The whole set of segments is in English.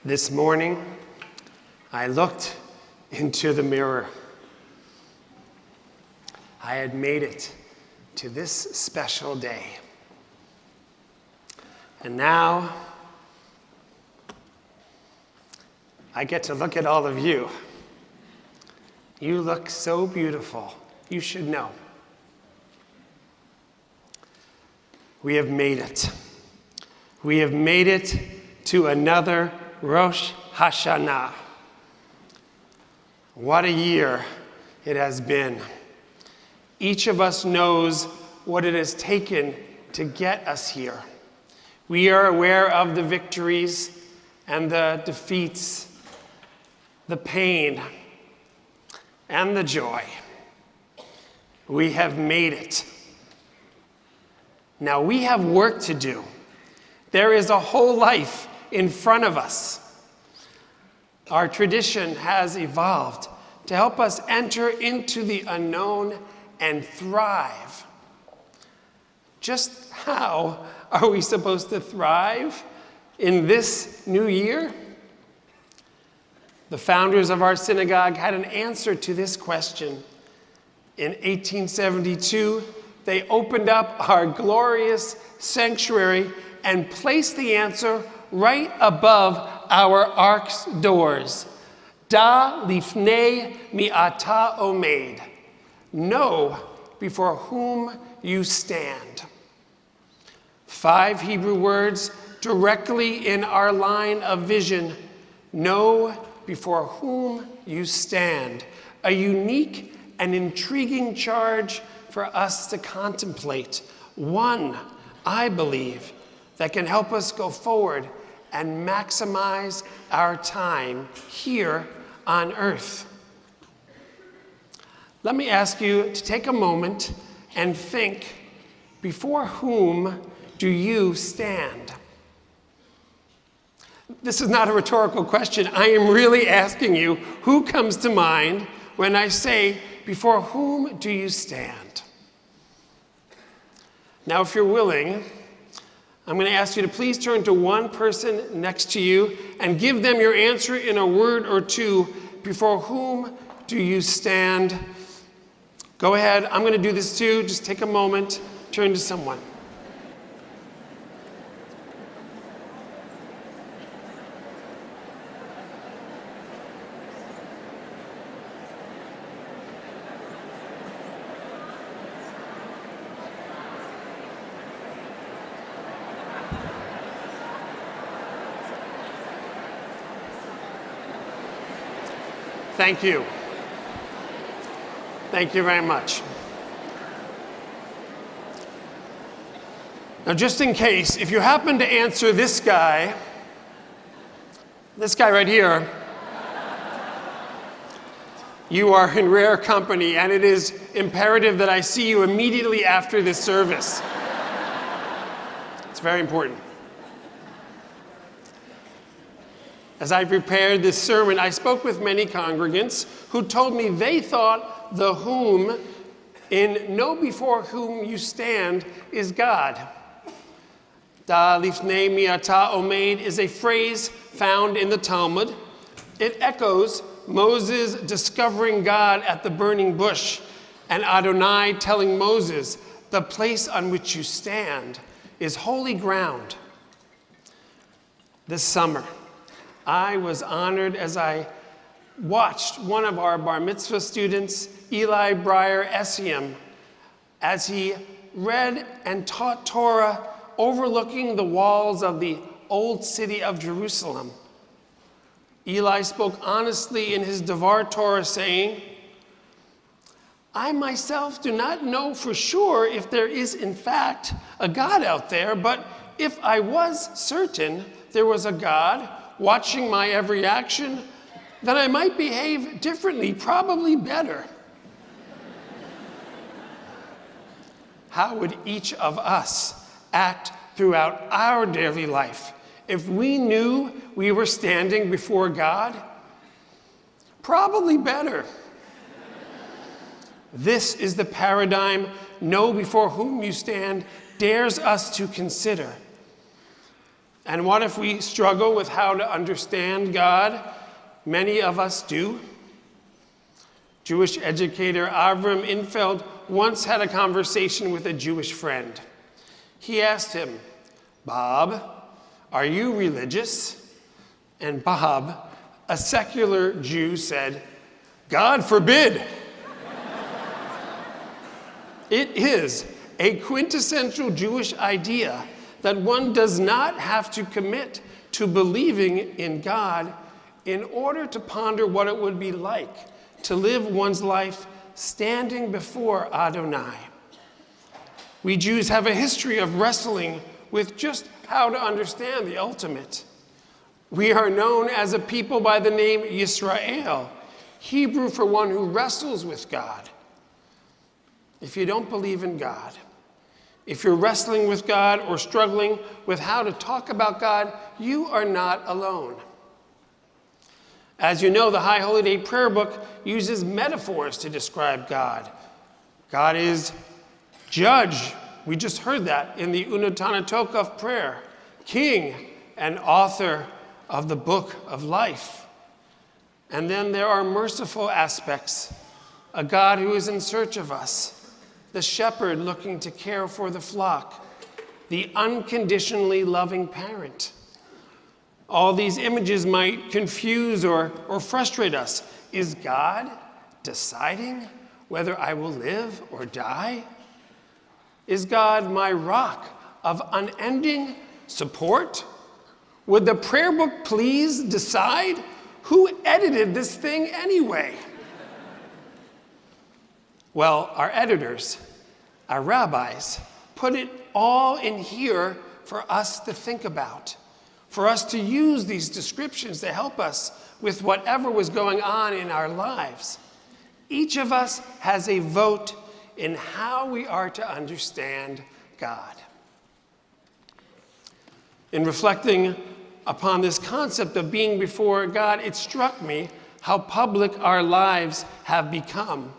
This morning, I looked into the mirror. I had made it to this special day. And now, I get to look at all of you. You look so beautiful. You should know. We have made it. We have made it to another Rosh Hashanah. What a year it has been. Each of us knows what it has taken to get us here. We are aware of the victories and the defeats, the pain and the joy. We have made it. Now we have work to do. There is a whole life in front of us. Our tradition has evolved to help us enter into the unknown and thrive. Just how are we supposed to thrive in this new year? The founders of our synagogue had an answer to this question. In 1872, they opened up our glorious sanctuary and placed the answer right above our ark's doors. Da lifnei mi'ata omed. Know before whom you stand. 5 Hebrew words directly in our line of vision. Know before whom you stand. A unique and intriguing charge for us to contemplate. One, I believe, that can help us go forward and maximize our time here on earth. Let me ask you to take a moment and think, before whom do you stand? This is not a rhetorical question. I am really asking you, who comes to mind when I say, before whom do you stand? Now, if you're willing, I'm going to ask you to please turn to one person next to you and give them your answer in a word or two. Before whom do you stand? Go ahead. I'm going to do this too. Just take a moment. Turn to someone. Thank you. Thank you very much. Now, just in case, if you happen to answer this guy right here, you are in rare company, and it is imperative that I see you immediately after this service. It's very important. As I prepared this sermon, I spoke with many congregants who told me they thought the whom in know before whom you stand is God. Da lifnei mi'ata omed is a phrase found in the Talmud. It echoes Moses discovering God at the burning bush and Adonai telling Moses, the place on which you stand is holy ground. This summer, I was honored as I watched one of our bar mitzvah students, Eli Breyer Essiem, as he read and taught Torah overlooking the walls of the old city of Jerusalem. Eli spoke honestly in his Devar Torah, saying, I myself do not know for sure if there is in fact a God out there, but if I was certain there was a God watching my every action, then I might behave differently, probably better. How would each of us act throughout our daily life if we knew we were standing before God? Probably better. This is the paradigm know before whom you stand dares us to consider. And what if we struggle with how to understand God? Many of us do. Jewish educator Avram Infeld once had a conversation with a Jewish friend. He asked him, "Bob, are you religious?" And Bob, a secular Jew, said, "God forbid." It is a quintessential Jewish idea that one does not have to commit to believing in God in order to ponder what it would be like to live one's life standing before Adonai. We Jews have a history of wrestling with just how to understand the ultimate. We are known as a people by the name Yisrael, Hebrew for one who wrestles with God. If you don't believe in God, if you're wrestling with God or struggling with how to talk about God, you are not alone. As you know, the High Holy Day Prayer Book uses metaphors to describe God. God is judge. We just heard that in the Unotana Tokaf prayer. King and author of the book of life. And then there are merciful aspects. A God who is in search of us. The shepherd looking to care for the flock, the unconditionally loving parent. All these images might confuse or frustrate us. Is God deciding whether I will live or die? Is God my rock of unending support? Would the prayer book please decide who edited this thing anyway? Well, our editors, our rabbis, put it all in here for us to think about, for us to use these descriptions to help us with whatever was going on in our lives. Each of us has a vote in how we are to understand God. In reflecting upon this concept of being before God, it struck me how public our lives have become.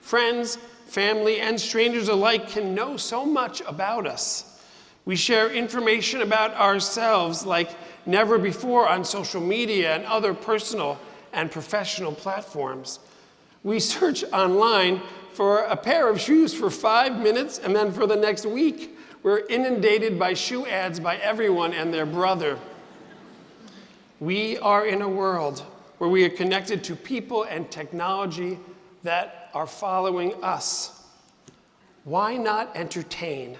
Friends, family, and strangers alike can know so much about us. We share information about ourselves like never before on social media and other personal and professional platforms. We search online for a pair of shoes for 5 minutes, and then for the next week, we're inundated by shoe ads by everyone and their brother. We are in a world where we are connected to people and technology that are following us. Why not entertain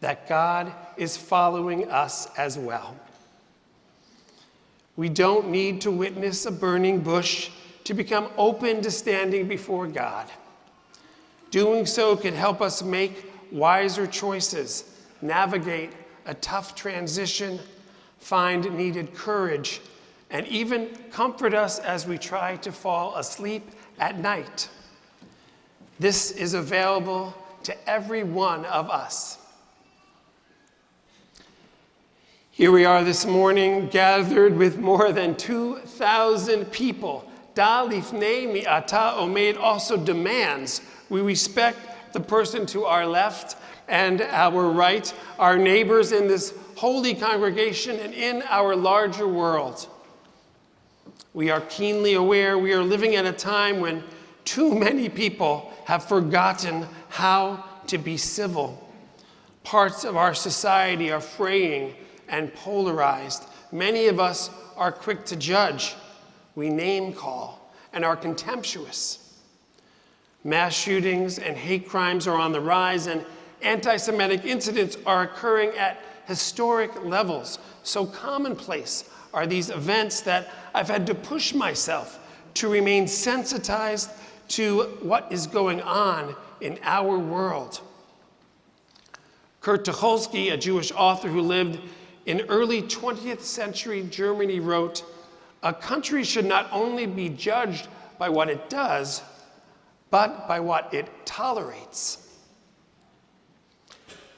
that God is following us as well? We don't need to witness a burning bush to become open to standing before God. Doing so can help us make wiser choices, navigate a tough transition, find needed courage, and even comfort us as we try to fall asleep at night. This is available to every one of us. Here we are this morning, gathered with more than 2,000 people. Da lifnei mi'ata omed also demands we respect the person to our left and our right, our neighbors in this holy congregation and in our larger world. We are keenly aware we are living at a time when too many people have forgotten how to be civil. Parts of our society are fraying and polarized. Many of us are quick to judge. We name call and are contemptuous. Mass shootings and hate crimes are on the rise, and anti-Semitic incidents are occurring at historic levels. So commonplace are these events that I've had to push myself to remain sensitized to what is going on in our world. Kurt Tucholsky, a Jewish author who lived in early 20th century Germany, wrote, "A country should not only be judged by what it does, but by what it tolerates."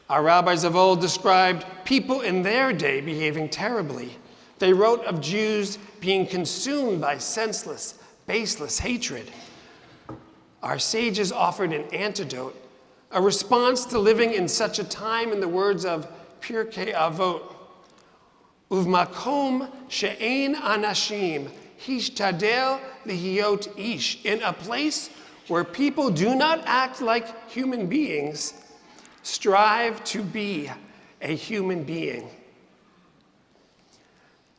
Our rabbis of old described people in their day behaving terribly. They wrote of Jews being consumed by senseless, baseless hatred. Our sages offered an antidote, a response to living in such a time, in the words of Pirkei Avot. Uvmakom she'ein anashim hishtadel lihiyot ish. In a place where people do not act like human beings, strive to be a human being.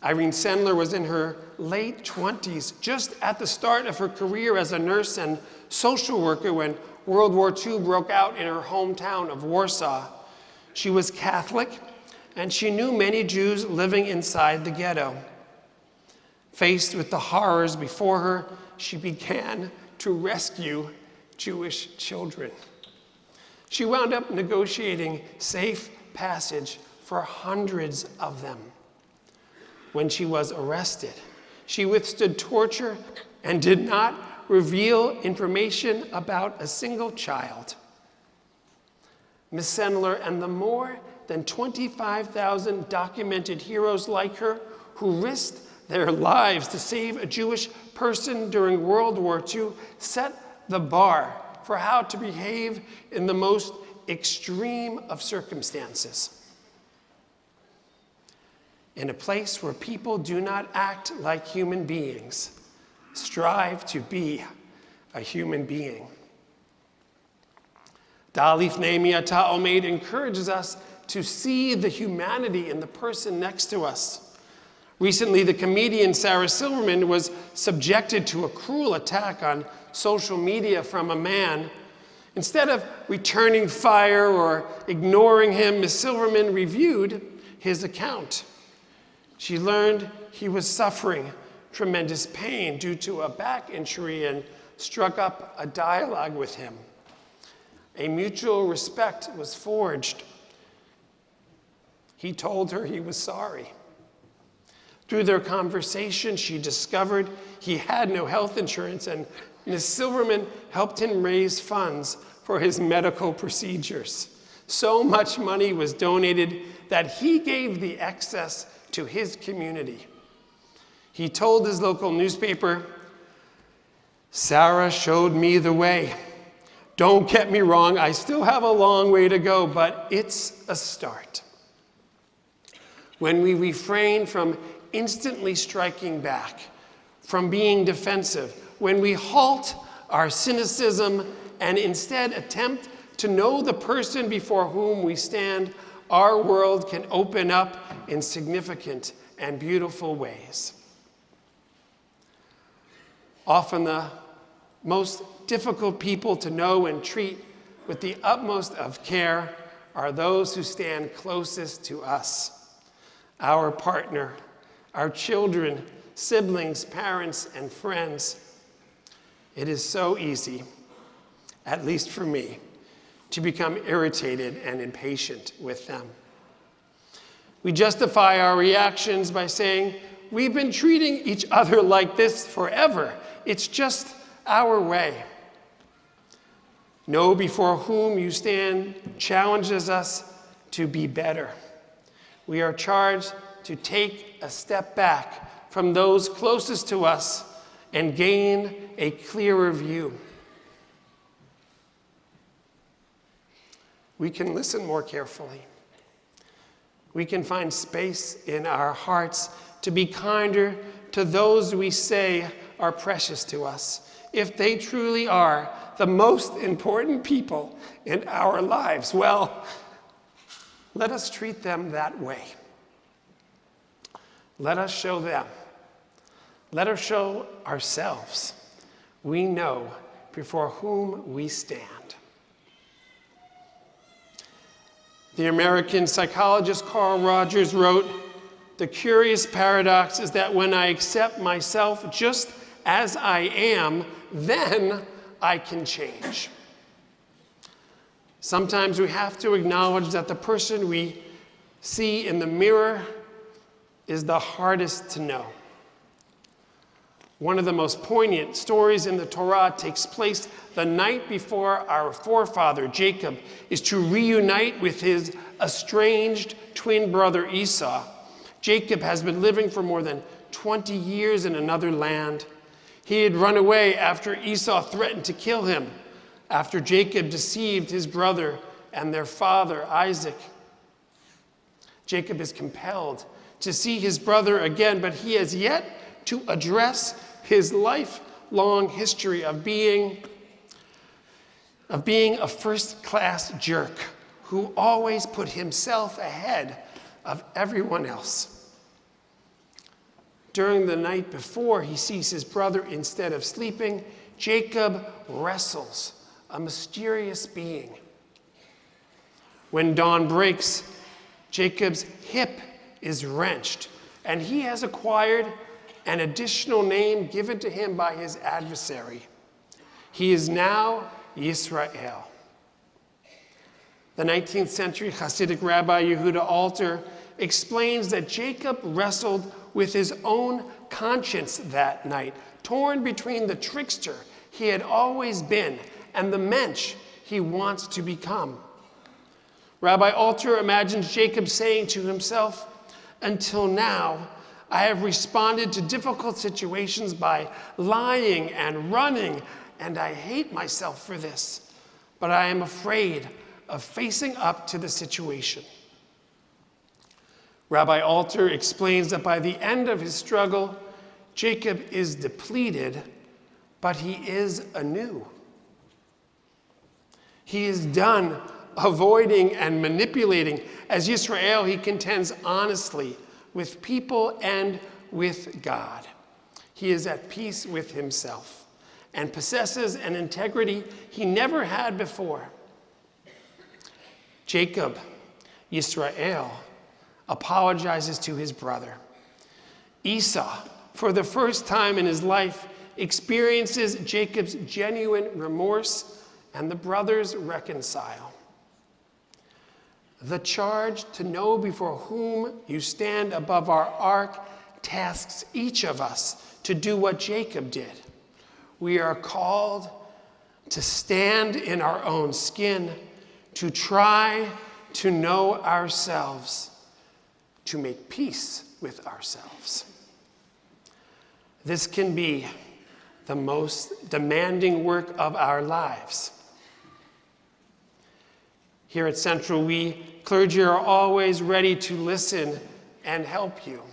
Irene Sendler was in her late 20s, just at the start of her career as a nurse and social worker when World War II broke out in her hometown of Warsaw. She was Catholic, and she knew many Jews living inside the ghetto. Faced with the horrors before her, she began to rescue Jewish children. She wound up negotiating safe passage for hundreds of them. When she was arrested, she withstood torture and did not reveal information about a single child. Ms. Sendler and the more than 25,000 documented heroes like her who risked their lives to save a Jewish person during World War II set the bar for how to behave in the most extreme of circumstances. In a place where people do not act like human beings, strive to be a human being. Da'alif Neimi Ata Omed encourages us to see the humanity in the person next to us. Recently, the comedian Sarah Silverman was subjected to a cruel attack on social media from a man. Instead of returning fire or ignoring him, Ms. Silverman reviewed his account. She learned he was suffering tremendous pain due to a back injury and struck up a dialogue with him. A mutual respect was forged. He told her he was sorry. Through their conversation, she discovered he had no health insurance, and Ms. Silverman helped him raise funds for his medical procedures. So much money was donated that he gave the excess to his community. He told his local newspaper, "Sarah showed me the way. Don't get me wrong, I still have a long way to go, but it's a start." When we refrain from instantly striking back, from being defensive, when we halt our cynicism and instead attempt to know the person before whom we stand, our world can open up in significant and beautiful ways. Often the most difficult people to know and treat with the utmost of care are those who stand closest to us. Our partner, our children, siblings, parents, and friends. It is so easy, at least for me, to become irritated and impatient with them. We justify our reactions by saying, we've been treating each other like this forever. It's just our way. Know before whom you stand challenges us to be better. We are charged to take a step back from those closest to us and gain a clearer view. We can listen more carefully. We can find space in our hearts to be kinder to those we say are precious to us, if they truly are the most important people in our lives. Well, let us treat them that way. Let us show them. Let us show ourselves. We know before whom we stand. The American psychologist Carl Rogers wrote, "The curious paradox is that when I accept myself just as I am, then I can change." Sometimes we have to acknowledge that the person we see in the mirror is the hardest to know. One of the most poignant stories in the Torah takes place the night before our forefather Jacob is to reunite with his estranged twin brother Esau. Jacob has been living for more than 20 years in another land. He had run away after Esau threatened to kill him, after Jacob deceived his brother and their father Isaac. Jacob is compelled to see his brother again, but he has yet to address his lifelong history of being a first-class jerk who always put himself ahead of everyone else. During the night before he sees his brother, instead of sleeping, Jacob wrestles a mysterious being. When dawn breaks, Jacob's hip is wrenched, and he has acquired an additional name given to him by his adversary. He is now Yisrael. The 19th century Hasidic Rabbi Yehuda Alter explains that Jacob wrestled with his own conscience that night, torn between the trickster he had always been and the mensch he wants to become. Rabbi Alter imagines Jacob saying to himself, "Until now, I have responded to difficult situations by lying and running, and I hate myself for this, but I am afraid of facing up to the situation." Rabbi Alter explains that by the end of his struggle, Jacob is depleted, but he is anew. He is done avoiding and manipulating. As Yisrael, he contends honestly with people and with God. He is at peace with himself and possesses an integrity he never had before. Jacob, Yisrael, apologizes to his brother. Esau, for the first time in his life, experiences Jacob's genuine remorse, and the brothers reconcile. The charge to know before whom you stand above our ark tasks each of us to do what Jacob did. We are called to stand in our own skin, to try to know ourselves, to make peace with ourselves. This can be the most demanding work of our lives. Here at Central, we clergy are always ready to listen and help you.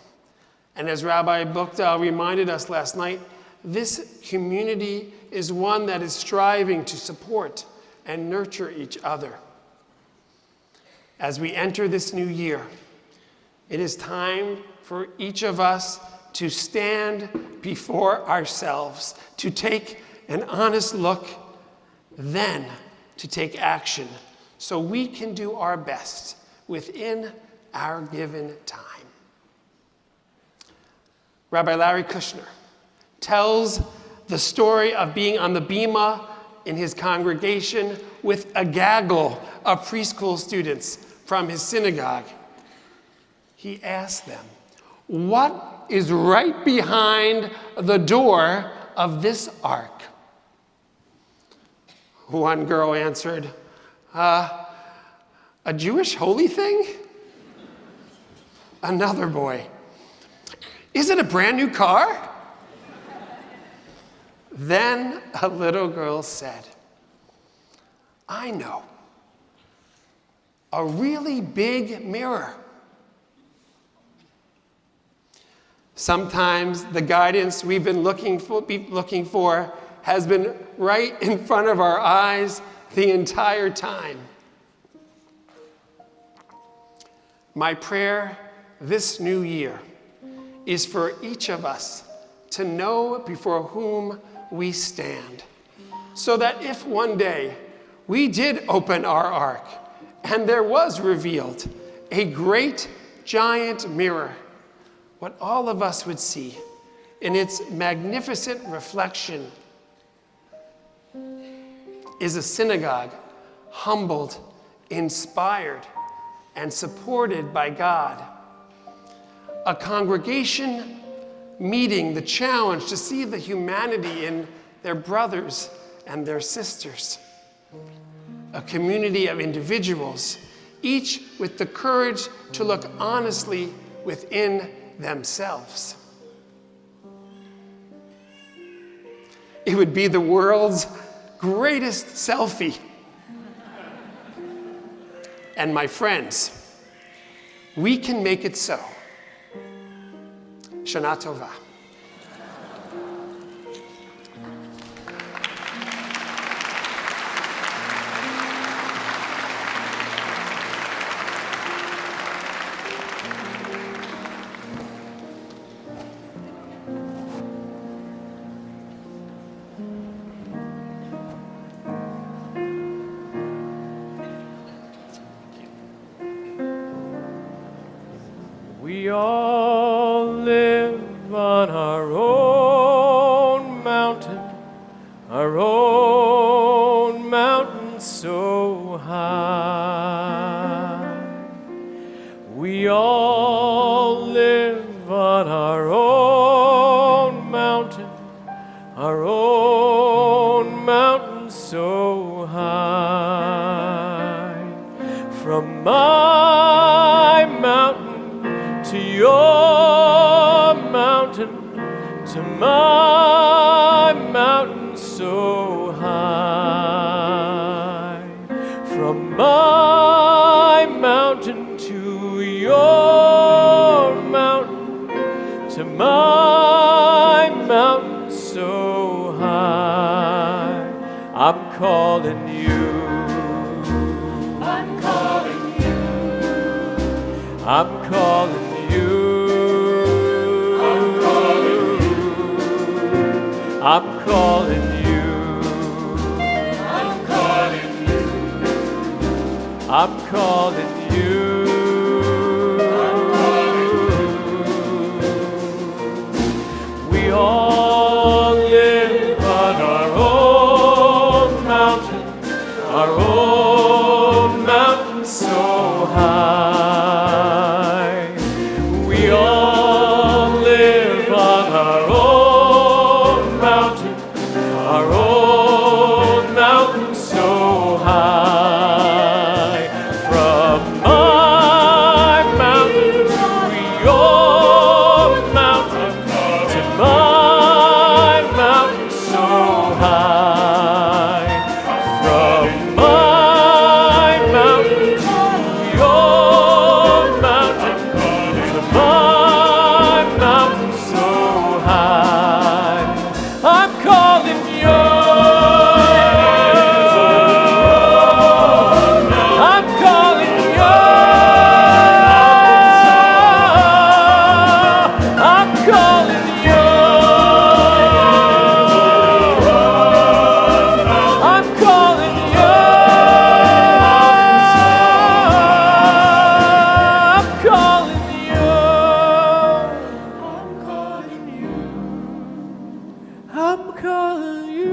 And as Rabbi Buchtel reminded us last night, this community is one that is striving to support and nurture each other. As we enter this new year, it is time for each of us to stand before ourselves, to take an honest look, then to take action, so we can do our best within our given time. Rabbi Larry Kushner tells the story of being on the bima in his congregation with a gaggle of preschool students from his synagogue. He asked them, "What is right behind the door of this ark?" One girl answered, "A Jewish holy thing?" Another boy, "Is it a brand new car?" Then a little girl said, "I know, a really big mirror." Sometimes the guidance we've been looking for has been right in front of our eyes the entire time. My prayer this new year is for each of us to know before whom we stand, so that if one day we did open our ark and there was revealed a great giant mirror, what all of us would see in its magnificent reflection is a synagogue humbled, inspired, and supported by God. A congregation meeting the challenge to see the humanity in their brothers and their sisters. A community of individuals, each with the courage to look honestly within themselves. It would be the world's greatest selfie. And my friends, we can make it so. Shana Tova. We all live on our own mountain so high. We all live on our own mountain so high. From my mountain to your mountain, to my mountain so high. From my mountain to your mountain, to my mountain so high. I'm calling you. I'm calling you. I'm calling you. I'm calling you. I'm calling you. I'm calling you. I'm calling you. I'm calling you. We all live on our own mountain so high. We all live on our own mountain so high. From my mountain to your mountain, to my mountain so high. From my mountain to your mountain, to my mountain so high. I'm calling you. I'm calling you. I'm calling you. I'm calling you. I'm calling you. I'm calling you. I'm calling you.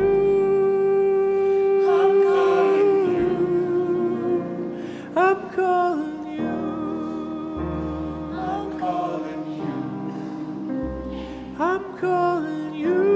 I'm calling you. I'm calling you. I'm calling you. I'm calling you.